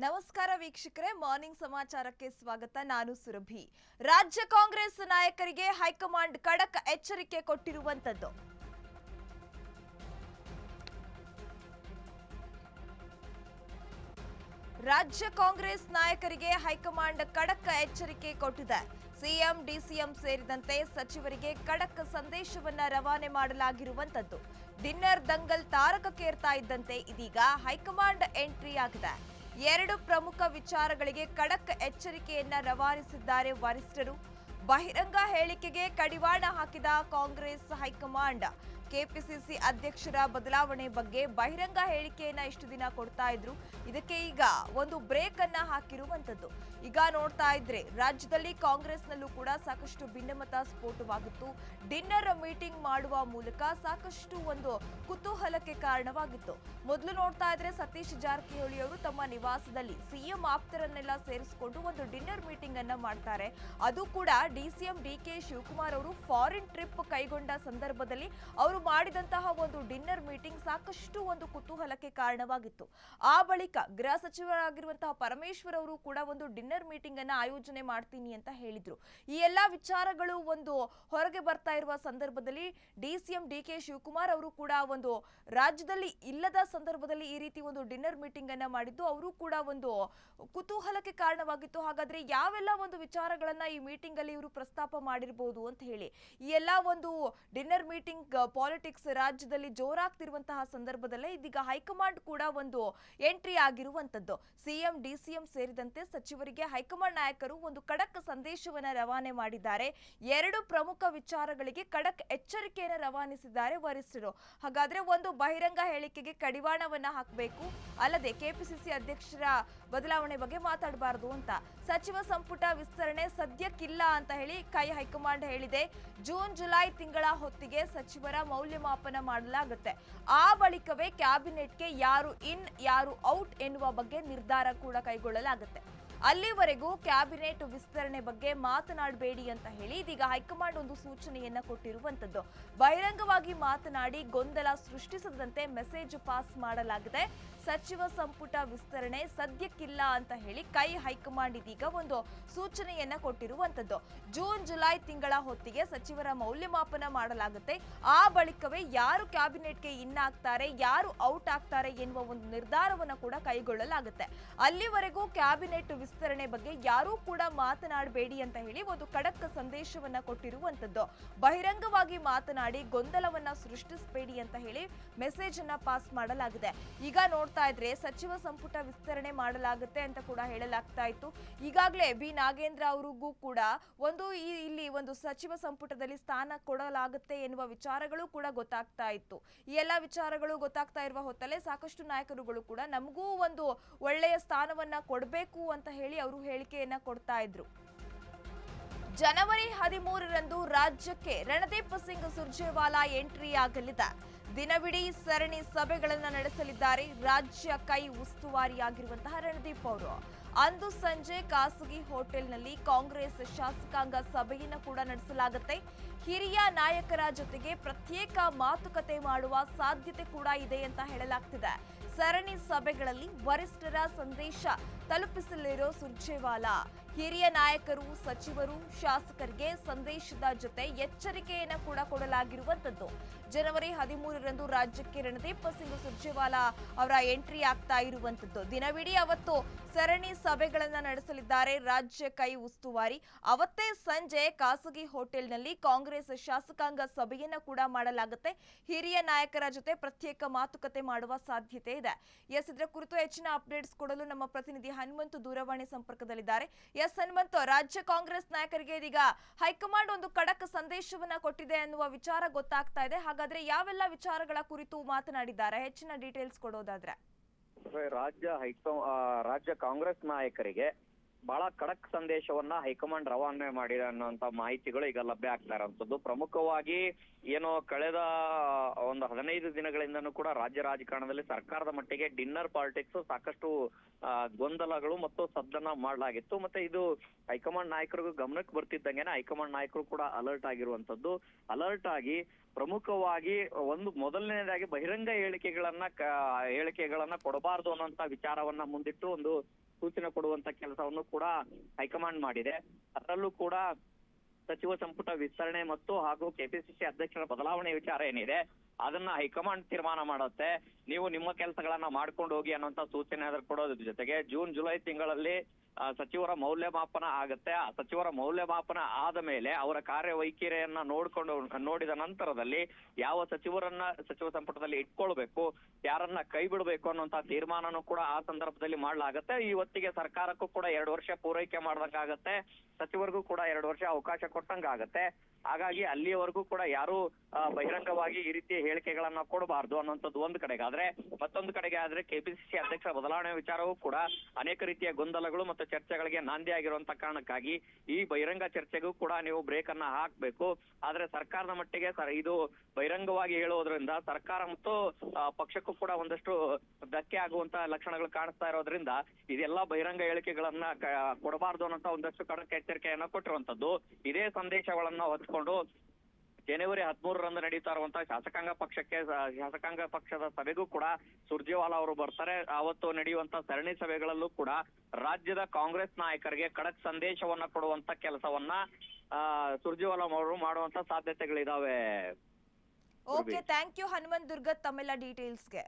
ನಮಸ್ಕಾರ ವೀಕ್ಷಕರೇ, ಮಾರ್ನಿಂಗ್ ಸಮಾಚಾರಕ್ಕೆ ಸ್ವಾಗತ. ನಾನು ಸುರಭಿ. ರಾಜ್ಯ ಕಾಂಗ್ರೆಸ್ ನಾಯಕರಿಗೆ ಹೈಕಮಾಂಡ್ ಖಡಕ್ ಎಚ್ಚರಿಕೆ ಕೊಟ್ಟಿರುವಂತದ್ದು. ರಾಜ್ಯ ಕಾಂಗ್ರೆಸ್ ನಾಯಕರಿಗೆ ಹೈಕಮಾಂಡ್ ಖಡಕ್ ಎಚ್ಚರಿಕೆ ಕೊಟ್ಟಿದೆ. ಸಿಎಂ, ಡಿಸಿಎಂ ಸೇರಿದಂತೆ ಸಚಿವರಿಗೆ ಖಡಕ್ ಸಂದೇಶವನ್ನ ರವಾನೆ ಮಾಡಲಾಗಿರುವಂತದ್ದು. ಡಿನ್ನರ್ ದಂಗಲ್ ತಾರಕಕ್ಕೇರ್ತಾ ಇದ್ದಂತೆ ಇದೀಗ ಹೈಕಮಾಂಡ್ ಎಂಟ್ರಿ ಆಗಿದೆ. ಎರಡು ಪ್ರಮುಖ ವಿಚಾರಗಳಿಗೆ ಖಡಕ್ ಎಚ್ಚರಿಕೆಯನ್ನ ರವಾನಿಸಿದ್ದಾರೆ ವರಿಷ್ಠರು. ಬಹಿರಂಗ ಹೇಳಿಕೆಗೆ ಕಡಿವಾಣ ಹಾಕಿದ ಕಾಂಗ್ರೆಸ್ ಹೈಕಮಾಂಡ್. ಕೆಪಿಸಿಸಿ ಅಧ್ಯಕ್ಷರ ಬದಲಾವಣೆ ಬಗ್ಗೆ ಬಹಿರಂಗ ಹೇಳಿಕೆಯನ್ನ ಇಷ್ಟು ದಿನ ಕೊಡ್ತಾ ಇದ್ರು. ಇದಕ್ಕೆ ಈಗ ಒಂದು ಬ್ರೇಕ್ ಅನ್ನ ಹಾಕಿರುವಂತದ್ದು. ಈಗ ನೋಡ್ತಾ ಇದ್ರೆ ರಾಜ್ಯದಲ್ಲಿ ಕಾಂಗ್ರೆಸ್ನಲ್ಲೂ ಕೂಡ ಸಾಕಷ್ಟು ಭಿನ್ನಮತ ಸ್ಫೋಟವಾಗಿತ್ತು. ಡಿನ್ನರ್ ಮೀಟಿಂಗ್ ಮಾಡುವ ಮೂಲಕ ಸಾಕಷ್ಟು ಒಂದು ಕುತೂಹಲಕ್ಕೆ ಕಾರಣವಾಗಿತ್ತು. ಮೊದಲು ನೋಡ್ತಾ ಇದ್ರೆ ಸತೀಶ್ ಜಾರಕಿಹೊಳಿ ಅವರು ತಮ್ಮ ನಿವಾಸದಲ್ಲಿ ಸಿಎಂ ಆಪ್ತರನ್ನೆಲ್ಲ ಸೇರಿಸಿಕೊಂಡು ಒಂದು ಡಿನ್ನರ್ ಮೀಟಿಂಗ್ ಅನ್ನ ಮಾಡ್ತಾರೆ. ಅದು ಕೂಡ ಡಿಸಿಎಂ ಡಿಕೆ ಶಿವಕುಮಾರ್ ಅವರು ಫಾರಿನ್ ಟ್ರಿಪ್ ಕೈಗೊಂಡ ಸಂದರ್ಭದಲ್ಲಿ ಅವರು ಮಾಡಿದಂತಹ ಒಂದು ಡಿನ್ನರ್ ಮೀಟಿಂಗ್ ಸಾಕಷ್ಟು ಒಂದು ಕುತೂಹಲಕ್ಕೆ ಕಾರಣವಾಗಿತ್ತು. ಆ ಬಳಿಕ ಗೃಹ ಸಚಿವರಾಗಿರುವಂತಹ ಪರಮೇಶ್ವರ್ ಅವರು ಕೂಡ ಒಂದು ಡಿನ್ನರ್ ಮೀಟಿಂಗ್ ಅನ್ನ ಆಯೋಜನೆ ಮಾಡ್ತೀನಿ ಅಂತ ಹೇಳಿದ್ರು. ಈ ಎಲ್ಲಾ ವಿಚಾರಗಳು ಒಂದು ಹೊರಗೆ ಬರ್ತಾ ಇರುವ ಸಂದರ್ಭದಲ್ಲಿ ಡಿಸಿಎಂ ಡಿಕೆ ಶಿವಕುಮಾರ್ ಅವರು ಕೂಡ ಒಂದು ರಾಜ್ಯದಲ್ಲಿ ಇಲ್ಲದ ಸಂದರ್ಭದಲ್ಲಿ ಈ ರೀತಿ ಒಂದು ಡಿನ್ನರ್ ಮೀಟಿಂಗ್ ಅನ್ನ ಮಾಡಿದ್ದು ಅವರು ಕೂಡ ಒಂದು ಕುತೂಹಲಕ್ಕೆ ಕಾರಣವಾಗಿತ್ತು. ಹಾಗಾದ್ರೆ ಯಾವೆಲ್ಲ ಒಂದು ವಿಚಾರಗಳನ್ನ ಈ ಮೀಟಿಂಗ್ ಅಲ್ಲಿ ಇವರು ಪ್ರಸ್ತಾಪ ಮಾಡಿರಬಹುದು ಅಂತ ಹೇಳಿ ಈ ಎಲ್ಲಾ ಒಂದು ಡಿನ್ನರ್ ಮೀಟಿಂಗ್ ಪಾಲಿಟಿಕ್ಸ್ ರಾಜ್ಯದಲ್ಲಿ ಜೋರಾಗ್ತಿರುವಂತಹ ಸಂದರ್ಭದಲ್ಲೇ ಇದೀಗ ಹೈಕಮಾಂಡ್ ಕೂಡ ಒಂದು ಎಂಟ್ರಿ ಆಗಿರುವಂತದ್ದು. ಸಿಎಂ, ಡಿಸಿಎಂ ಸೇರಿದಂತೆ ಸಚಿವರಿಗೆ ಹೈಕಮಾಂಡ್ ನಾಯಕರು ಒಂದು ಖಡಕ್ ಸಂದೇಶವನ್ನ ರವಾನೆ ಮಾಡಿದ್ದಾರೆ. ಎರಡು ಪ್ರಮುಖ ವಿಚಾರಗಳಿಗೆ ಖಡಕ್ ಎಚ್ಚರಿಕೆಯನ್ನು ರವಾನಿಸಿದ್ದಾರೆ ವರಿಷ್ಠರು. ಹಾಗಾದ್ರೆ ಒಂದು ಬಹಿರಂಗ ಹೇಳಿಕೆಗೆ ಕಡಿವಾಣವನ್ನ ಹಾಕಬೇಕು, ಅಲ್ಲದೆ ಕೆಪಿಸಿಸಿ ಅಧ್ಯಕ್ಷರ ಬದಲಾವಣೆ ಬಗ್ಗೆ ಮಾತಾಡಬಾರದು ಅಂತ. ಸಚಿವ ಸಂಪುಟ ವಿಸ್ತರಣೆ ಸದ್ಯಕ್ಕಿಲ್ಲ ಅಂತ ಹೇಳಿ ಹೈಕಮಾಂಡ್ ಹೇಳಿದೆ. ಜೂನ್, ಜುಲೈ ತಿಂಗಳ ಹೊತ್ತಿಗೆ ಸಚಿವರ ಮೌಲ್ಯಮಾಪನ ಮಾಡಲಾಗುತ್ತೆ. ಆ ಬಳಿಕವೇ ಕ್ಯಾಬಿನೆಟ್ಗೆ ಯಾರು ಇನ್ ಯಾರು ಔಟ್ ಎನ್ನುವ ಬಗ್ಗೆ ನಿರ್ಧಾರ ಕೂಡ ಕೈಗೊಳ್ಳಲಾಗುತ್ತೆ. ಅಲ್ಲಿವರೆಗೂ ಕ್ಯಾಬಿನೆಟ್ ವಿಸ್ತರಣೆ ಬಗ್ಗೆ ಮಾತನಾಡಬೇಡಿ ಅಂತ ಹೇಳಿ ಇದೀಗ ಹೈಕಮಾಂಡ್ ಒಂದು ಸೂಚನೆಯನ್ನ ಕೊಟ್ಟಿರುವಂತದ್ದು. ಬಹಿರಂಗವಾಗಿ ಮಾತನಾಡಿ ಗೊಂದಲ ಸೃಷ್ಟಿಸದಂತೆ ಮೆಸೇಜ್ ಪಾಸ್ ಮಾಡಲಾಗಿದೆ. ಸಚಿವ ಸಂಪುಟ ವಿಸ್ತರಣೆ ಸದ್ಯಕ್ಕಿಲ್ಲ ಅಂತ ಹೇಳಿ ಹೈಕಮಾಂಡ್ ಇದೀಗ ಒಂದು ಸೂಚನೆಯನ್ನ ಕೊಟ್ಟಿರುವಂತದ್ದು. ಜೂನ್, ಜುಲೈ ತಿಂಗಳ ಹೊತ್ತಿಗೆ ಸಚಿವರ ಮೌಲ್ಯಮಾಪನ ಮಾಡಲಾಗುತ್ತೆ. ಆ ಬಳಿಕವೇ ಯಾರು ಕ್ಯಾಬಿನೆಟ್ಗೆ ಇನ್ ಆಗ್ತಾರೆ, ಯಾರು ಔಟ್ ಆಗ್ತಾರೆ ಎನ್ನುವ ಒಂದು ನಿರ್ಧಾರವನ್ನ ಕೂಡ ಕೈಗೊಳ್ಳಲಾಗುತ್ತೆ. ಅಲ್ಲಿವರೆಗೂ ಕ್ಯಾಬಿನೆಟ್ ವಿಸ್ತರಣೆ ಬಗ್ಗೆ ಯಾರೂ ಕೂಡ ಮಾತನಾಡಬೇಡಿ ಅಂತ ಹೇಳಿ ಒಂದು ಖಡಕ್ ಸಂದೇಶವನ್ನ ಕೊಟ್ಟಿರುವಂತದ್ದು. ಬಹಿರಂಗವಾಗಿ ಮಾತನಾಡಿ ಗೊಂದಲವನ್ನ ಸೃಷ್ಟಿಸಬೇಡಿ ಅಂತ ಹೇಳಿ ಮೆಸೇಜ್ ಅನ್ನ ಪಾಸ್ ಮಾಡಲಾಗಿದೆ. ಈಗ ನೋಡ್ತಾ ಇದ್ರೆ ಸಚಿವ ಸಂಪುಟ ವಿಸ್ತರಣೆ ಮಾಡಲಾಗುತ್ತೆ ಅಂತ ಕೂಡ ಹೇಳಲಾಗ್ತಾ ಇತ್ತು. ಈಗಾಗಲೇ ಬಿ ನಾಗೇಂದ್ರ ಅವರಿಗೂ ಕೂಡ ಇಲ್ಲಿ ಒಂದು ಸಚಿವ ಸಂಪುಟದಲ್ಲಿ ಸ್ಥಾನ ಕೊಡಲಾಗುತ್ತೆ ಎನ್ನುವ ವಿಚಾರಗಳು ಕೂಡ ಗೊತ್ತಾಗ್ತಾ ಇತ್ತು. ಈ ಎಲ್ಲಾ ವಿಚಾರಗಳು ಗೊತ್ತಾಗ್ತಾ ಇರುವ ಹೊತ್ತಲ್ಲೇ ಸಾಕಷ್ಟು ನಾಯಕರುಗಳು ಕೂಡ ನಮಗೂ ಒಂದು ಒಳ್ಳೆಯ ಸ್ಥಾನವನ್ನ ಕೊಡಬೇಕು ಅಂತ ಹೇಳಿ ಅವರು ಹೇಳಿಕೆಯನ್ನ ಕೊಡ್ತಾ ಇದ್ರು. ಜನವರಿ 13ರಂದು ರಾಜ್ಯಕ್ಕೆ ರಣದೀಪ್ ಸಿಂಗ್ ಸುರ್ಜೇವಾಲಾ ಎಂಟ್ರಿ ಆಗಲಿದೆ. ದಿನವಿಡೀ ಸರಣಿ ಸಭೆಗಳನ್ನು ನಡೆಸಲಿದ್ದಾರೆ ರಾಜ್ಯ ಉಸ್ತುವಾರಿಯಾಗಿರುವಂತಹ ರಣದೀಪ್ ಅವರು. ಅಂದು ಸಂಜೆ ಖಾಸಗಿ ಹೋಟೆಲ್ನಲ್ಲಿ ಕಾಂಗ್ರೆಸ್ ಶಾಸಕಾಂಗ ಸಭೆಯನ್ನು ಕೂಡ ನಡೆಸಲಾಗುತ್ತೆ. ಹಿರಿಯ ನಾಯಕರ ಜೊತೆಗೆ ಪ್ರತ್ಯೇಕ ಮಾತುಕತೆ ಮಾಡುವ ಸಾಧ್ಯತೆ ಕೂಡ ಇದೆ ಅಂತ ಹೇಳಲಾಗ್ತಿದೆ. ಸರಣಿ ಸಭೆಗಳಲ್ಲಿ ವರಿಷ್ಠರ ಸಂದೇಶ ತಲುಪಿಸಲಿರೋ ಸುರ್ಜೇವಾಲಾ ಹಿರಿಯ ನಾಯಕರು, ಸಚಿವರು, ಶಾಸಕರಿಗೆ ಸಂದೇಶದ ಜೊತೆ ಎಚ್ಚರಿಕೆಯನ್ನ ಕೂಡ ಕೊಡಲಾಗಿರುವಂತದ್ದು. ಜನವರಿ 13ರಂದು ರಾಜ್ಯಕ್ಕೆ ರಣದೀಪ್ ಸಿಂಗ್ ಸುರ್ಜೇವಾಲಾ ಅವರ ಎಂಟ್ರಿ ಆಗ್ತಾ ಇರುವಂತದ್ದು. ದಿನವಿಡೀ ಅವತ್ತು ಸರಣಿ ಸಭೆಗಳನ್ನ ನಡೆಸಲಿದ್ದಾರೆ ರಾಜ್ಯ ಉಸ್ತುವಾರಿ. ಅವತ್ತೇ ಸಂಜೆ ಖಾಸಗಿ ಹೋಟೆಲ್ನಲ್ಲಿ ಕಾಂಗ್ರೆಸ್ ಶಾಸಕಾಂಗ ಸಭೆಯನ್ನ ಕೂಡ ಮಾಡಲಾಗುತ್ತೆ. ಹಿರಿಯ ನಾಯಕರ ಜೊತೆ ಪ್ರತ್ಯೇಕ ಮಾತುಕತೆ ಮಾಡುವ ಸಾಧ್ಯತೆ ಇದೆ. ಇದರ ಕುರಿತು ಹೆಚ್ಚಿನ ಅಪ್ಡೇಟ್ಸ್ ಕೊಡಲು ನಮ್ಮ ಪ್ರತಿನಿಧಿ ಹನುಮಂತ್ ದೂರವಾಣಿ ಸಂಪರ್ಕದಲ್ಲಿದ್ದಾರೆ. ಹನುಮಂತ್, ರಾಜ್ಯ ಕಾಂಗ್ರೆಸ್ ನಾಯಕರಿಗೆ ಇದೀಗ ಹೈಕಮಾಂಡ್ ಒಂದು ಖಡಕ್ ಸಂದೇಶವನ್ನ ಕೊಟ್ಟಿದೆ ಅನ್ನುವ ವಿಚಾರ ಗೊತ್ತಾಗ್ತಾ ಇದೆ. ಹಾಗಾದ್ರೆ ಯಾವೆಲ್ಲ ವಿಚಾರಗಳ ಕುರಿತು ಮಾತನಾಡಿದ್ದಾರೆ? ಹೆಚ್ಚಿನ ಡೀಟೇಲ್ಸ್ ಕೊಡೋದಾದ್ರೆ. ರಾಜ್ಯ ಕಾಂಗ್ರೆಸ್ ನಾಯಕರಿಗೆ ಬಹಳ ಖಡಕ್ ಸಂದೇಶವನ್ನ ಹೈಕಮಾಂಡ್ ರವಾನೆ ಮಾಡಿದೆ ಅನ್ನುವಂತ ಮಾಹಿತಿಗಳು ಈಗ ಲಭ್ಯ ಆಗ್ತಾ ಇರುವಂತದ್ದು. ಪ್ರಮುಖವಾಗಿ ಏನು ಕಳೆದ ಒಂದು 15 ದಿನಗಳಿಂದನೂ ಕೂಡ ರಾಜ್ಯ ರಾಜಕಾರಣದಲ್ಲಿ ಸರ್ಕಾರದ ಮಟ್ಟಿಗೆ ಡಿನ್ನರ್ ಪಾಲಿಟಿಕ್ಸ್ ಸಾಕಷ್ಟು ಗೊಂದಲಗಳು ಮತ್ತು ಸದ್ದನ್ನ ಮಾಡಲಾಗಿತ್ತು. ಮತ್ತೆ ಇದು ಹೈಕಮಾಂಡ್ ನಾಯಕರಿಗೂ ಗಮನಕ್ಕೆ ಬರ್ತಿದ್ದಂಗೆನೆ ಹೈಕಮಾಂಡ್ ನಾಯಕರು ಕೂಡ ಅಲರ್ಟ್ ಆಗಿರುವಂತದ್ದು. ಅಲರ್ಟ್ ಆಗಿ ಪ್ರಮುಖವಾಗಿ ಒಂದು ಮೊದಲನೇದಾಗಿ ಬಹಿರಂಗ ಹೇಳಿಕೆಗಳನ್ನ ಕೊಡಬಾರದು ಅನ್ನೋಂತ ವಿಚಾರವನ್ನ ಮುಂದಿಟ್ಟು ಒಂದು ಸೂಚನೆ ಕೊಡುವಂತ ಕೆಲಸವನ್ನು ಕೂಡ ಹೈಕಮಾಂಡ್ ಮಾಡಿದೆ. ಅದರಲ್ಲೂ ಕೂಡ ಸಚಿವ ಸಂಪುಟ ವಿಸ್ತರಣೆ ಮತ್ತು ಹಾಗೂ ಕೆಪಿಸಿಸಿ ಅಧ್ಯಕ್ಷರ ಬದಲಾವಣೆ ವಿಚಾರ ಏನಿದೆ ಅದನ್ನ ಹೈಕಮಾಂಡ್ ತೀರ್ಮಾನ ಮಾಡುತ್ತೆ. ನೀವು ನಿಮ್ಮ ಕೆಲಸಗಳನ್ನ ಮಾಡ್ಕೊಂಡು ಹೋಗಿ ಅನ್ನೋಂತ ಸೂಚನೆ ಅದ್ರ ಕೊಡೋದ್ರ ಜೊತೆಗೆ ಜೂನ್ ಜುಲೈ ತಿಂಗಳಲ್ಲಿ ಸಚಿವರ ಮೌಲ್ಯಮಾಪನ ಆಗತ್ತೆ. ಆ ಸಚಿವರ ಮೌಲ್ಯಮಾಪನ ಆದ ಮೇಲೆ ಅವರ ಕಾರ್ಯವೈಖರಿಯನ್ನ ನೋಡಿದ ನಂತರದಲ್ಲಿ ಯಾವ ಸಚಿವರನ್ನ ಸಚಿವ ಸಂಪುಟದಲ್ಲಿ ಇಟ್ಕೊಳ್ಬೇಕು, ಯಾರನ್ನ ಕೈ ಬಿಡಬೇಕು ಅನ್ನುವಂತ ತೀರ್ಮಾನನೂ ಕೂಡ ಆ ಸಂದರ್ಭದಲ್ಲಿ ಮಾಡ್ಲಾಗತ್ತೆ. ಈ ಹೊತ್ತಿಗೆ ಸರ್ಕಾರಕ್ಕೂ ಕೂಡ 2 ವರ್ಷ ಪೂರೈಕೆ ಮಾಡ್ದಂಗಾಗತ್ತೆ, ಸಚಿವರಿಗೂ ಕೂಡ 2 ವರ್ಷ ಅವಕಾಶ ಕೊಟ್ಟಂಗಾಗತ್ತೆ. ಹಾಗಾಗಿ ಅಲ್ಲಿಯವರೆಗೂ ಕೂಡ ಯಾರು ಬಹಿರಂಗವಾಗಿ ಈ ರೀತಿಯ ಹೇಳಿಕೆಗಳನ್ನ ಕೊಡಬಾರ್ದು ಅನ್ನುವಂಥದ್ದು ಒಂದು ಕಡೆಗೆ ಆದ್ರೆ, ಮತ್ತೊಂದು ಕಡೆಗೆ ಆದ್ರೆ ಕೆಪಿಸಿಸಿ ಅಧ್ಯಕ್ಷ ಬದಲಾವಣೆ ವಿಚಾರವೂ ಕೂಡ ಅನೇಕ ರೀತಿಯ ಗೊಂದಲಗಳು ಮತ್ತು ಚರ್ಚೆಗಳಿಗೆ ನಾಂದಿ ಆಗಿರುವಂತ ಕಾರಣಕ್ಕಾಗಿ ಈ ಬಹಿರಂಗ ಚರ್ಚೆಗೂ ಕೂಡ ನೀವು ಬ್ರೇಕ್ ಅನ್ನ ಹಾಕ್ಬೇಕು. ಆದ್ರೆ ಸರ್ಕಾರದ ಮಟ್ಟಿಗೆ ಇದು ಬಹಿರಂಗವಾಗಿ ಹೇಳುವುದರಿಂದ ಸರ್ಕಾರ ಮತ್ತು ಪಕ್ಷಕ್ಕೂ ಕೂಡ ಒಂದಷ್ಟು ಧಕ್ಕೆ ಆಗುವಂತ ಲಕ್ಷಣಗಳು ಕಾಣಿಸ್ತಾ ಇರೋದ್ರಿಂದ ಇದೆಲ್ಲ ಬಹಿರಂಗ ಹೇಳಿಕೆಗಳನ್ನ ಕೊಡಬಾರ್ದು ಅನ್ನೋಂತ ಒಂದಷ್ಟು ಖಡಕ್ ಎಚ್ಚರಿಕೆಯನ್ನ ಕೊಟ್ಟಿರುವಂತದ್ದು. ಇದೇ ಸಂದೇಶಗಳನ್ನ ಹೊತ್ಕೊಂಡು ಜನವರಿ 13ರಂದು ನಡೀತಾ ಇರುವಂತಹ ಶಾಸಕಾಂಗ ಪಕ್ಷದ ಸಭೆಗೂ ಕೂಡ ಸುರ್ಜೇವಾಲಾ ಅವರು ಬರ್ತಾರೆ. ಅವತ್ತು ನಡೆಯುವಂತ ಸರಣಿ ಸಭೆಗಳಲ್ಲೂ ಕೂಡ ರಾಜ್ಯದ ಕಾಂಗ್ರೆಸ್ ನಾಯಕರಿಗೆ ಖಡಕ್ ಸಂದೇಶವನ್ನ ಕೊಡುವಂತ ಕೆಲಸವನ್ನ ಸುರ್ಜೇವಾಲಾ ಅವರು ಮಾಡುವಂತ ಸಾಧ್ಯತೆಗಳಿದಾವೆ. ಓಕೆ, ಥ್ಯಾಂಕ್ ಯು ಹನುಮಂತ್ ದುರ್ಗತ್ ತಮ್ಮೆಲ್ಲ ಡೀಟೇಲ್ಸ್ಗೆ.